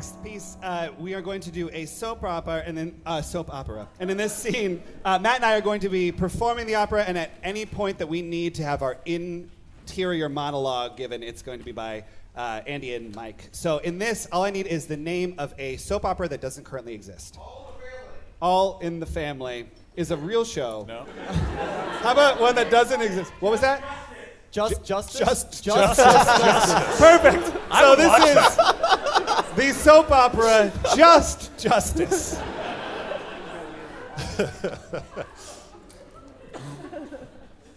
next piece, we are going to do a soap opera, and then soap opera. And in this scene, Matt and I are going to be performing the opera, and at any point that we need to have our interior monologue given, it's going to be by Andy and Mike. So in this, all I need is the name of a soap opera that doesn't currently exist. All in the Family is a real show. No. How about one that doesn't exist? What was that? Justice. Perfect. So this is the soap opera Just Justice.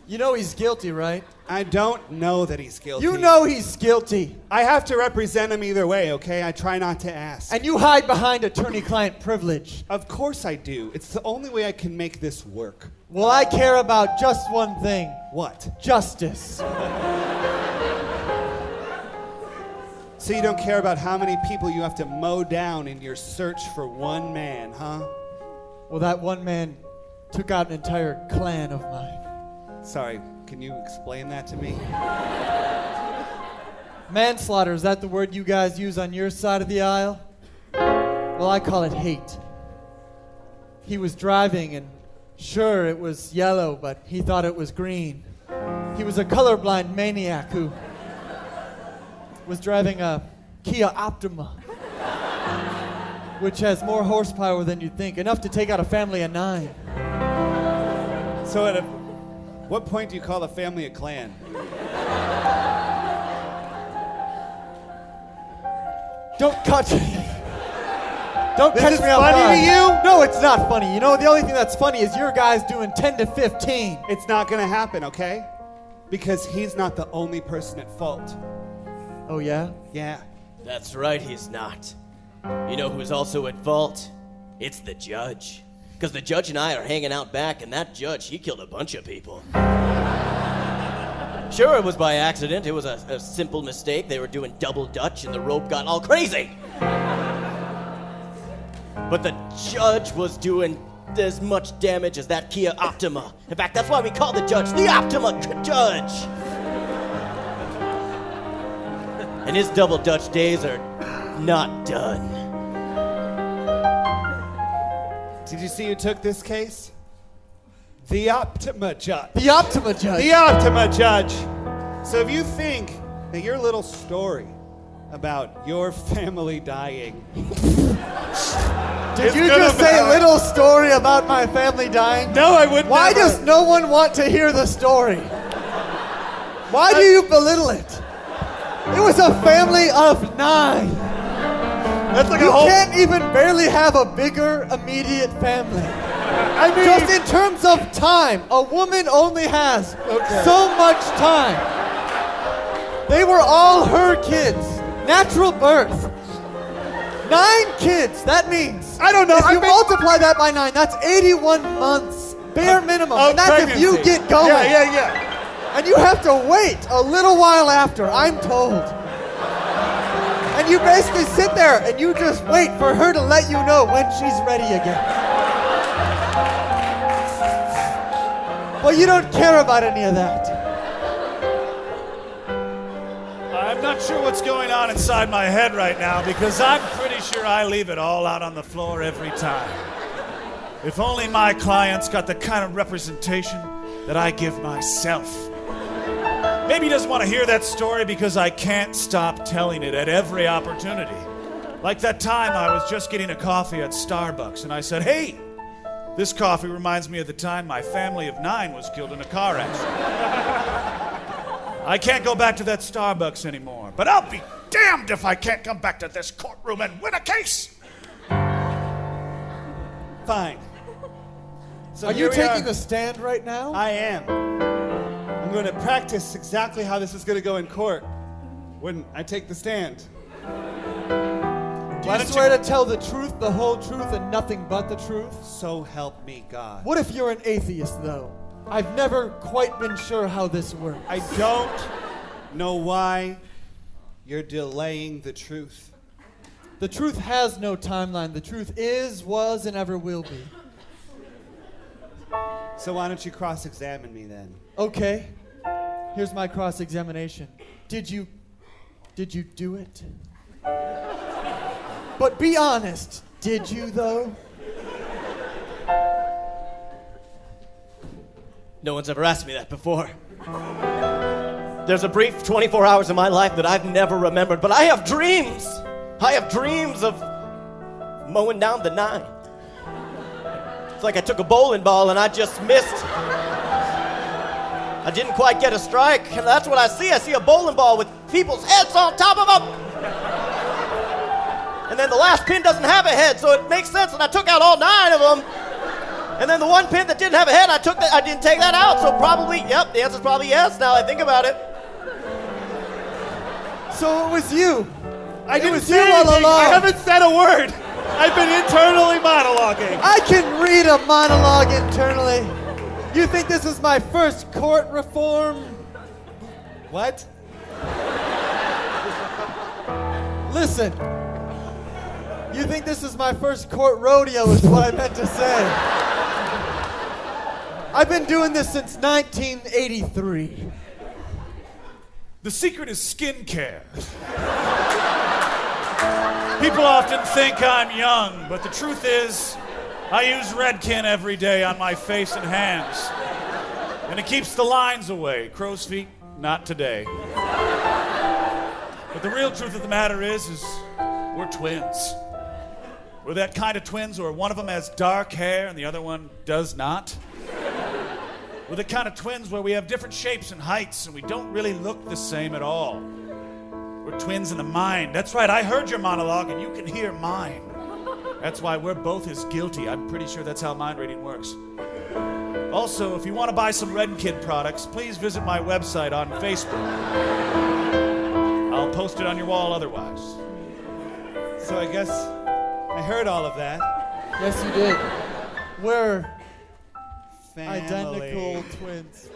You know he's guilty, right? I don't know that he's guilty. You know he's guilty. I have to represent him either way, okay? I try not to ask. And you hide behind attorney-client privilege. Of course I do. It's the only way I can make this work. Well, I care about just one thing. What? Justice. So you don't care about how many people you have to mow down in your search for one man, huh? Well, that one man took out an entire clan of mine. Sorry, can you explain that to me? Manslaughter, is that the word you guys use on your side of the aisle? Well, I call it hate. He was driving and sure, it was yellow, but he thought it was green. He was a colorblind maniac who was driving a Kia Optima, which has more horsepower than you'd think, enough to take out a family of 9. So at what point do you call a family a clan? Don't catch me. Don't This catch is me off funny guard. to you? No, it's not funny. You know, the only thing that's funny is your guys doing 10 to 15. It's not gonna happen, okay? Because he's not the only person at fault. Oh, yeah? Yeah. That's right, he's not. You know who's also at fault? It's the judge. Because the judge and I are hanging out back, and that judge, he killed a bunch of people. Sure, it was by accident. It was a simple mistake. They were doing double dutch, and the rope got all crazy. But the judge was doing as much damage as that Kia Optima. In fact, that's why we call the judge the Optima Judge. And his double dutch days are not done. Did you see who took this case? The Optima Judge. The Optima Judge. The Optima Judge. So if you think that your little story about your family dying... Did you just say a little story about my family dying? No, I would Why never. does no one want to hear the story? Why do you belittle it? It was a family of 9. That's like You a whole... can't even barely have a bigger immediate family. I mean... Just in terms of time, a woman only has so much time. They were all her kids. Natural birth. 9 kids, that means... I don't know, If you I mean- multiply that by 9, that's 81 months, bare minimum. Of And that's if you pregnancy. get going. Yeah. And you have to wait a little while after, I'm told. And you basically sit there and you just wait for her to let you know when she's ready again. Well, you don't care about any of that. I'm not sure what's going on inside my head right now because I'm pretty sure I leave it all out on the floor every time. If only my clients got the kind of representation that I give myself. Maybe he doesn't want to hear that story because I can't stop telling it at every opportunity. Like that time I was just getting a coffee at Starbucks and I said, hey, this coffee reminds me of the time my family of 9 was killed in a car accident. I can't go back to that Starbucks anymore, but I'll be damned if I can't come back to this courtroom and win a case. Fine. So Are here you we taking are. the stand right now? I am. I'm going to practice exactly how this is going to go in court when I take the stand. Do you swear to tell the truth, the whole truth, and nothing but the truth? So help me God. What if you're an atheist, though? I've never quite been sure how this works. I don't know why you're delaying the truth. The truth has no timeline. The truth is, was, and ever will be. So why don't you cross-examine me then? Okay. Here's my cross-examination. Did you do it? But be honest, did you though? No one's ever asked me that before. There's a brief 24 hours in my life that I've never remembered, but I have dreams. I have dreams of mowing down the 9. It's like I took a bowling ball and I just missed. I didn't quite get a strike, and that's what I see. I see a bowling ball with people's heads on top of them. And then the last pin doesn't have a head, so it makes sense that I took out all 9 of them. And then the one pin that didn't have a head, I didn't take that out, so probably, yep, the answer's probably yes, now I think about it. So it was you. I didn't was say you all anything. along. I haven't said a word. I've been internally monologuing. I can read a monologue internally. You think this is my first court reform? What? Listen. You think this is my first court rodeo is what I meant to say. I've been doing this since 1983. The secret is skincare. People often think I'm young, but the truth is, I use Redken every day on my face and hands. And it keeps the lines away. Crow's feet, not today. But the real truth of the matter is we're twins. We're that kind of twins where one of them has dark hair and the other one does not. We're the kind of twins where we have different shapes and heights and we don't really look the same at all. We're twins in the mind. That's right, I heard your monologue and you can hear mine. That's why we're both as guilty. I'm pretty sure that's how mind reading works. Also, if you want to buy some Redken products, please visit my website on Facebook. I'll post it on your wall otherwise. So I guess I heard all of that. Yes, you did. We're Family. identical twins.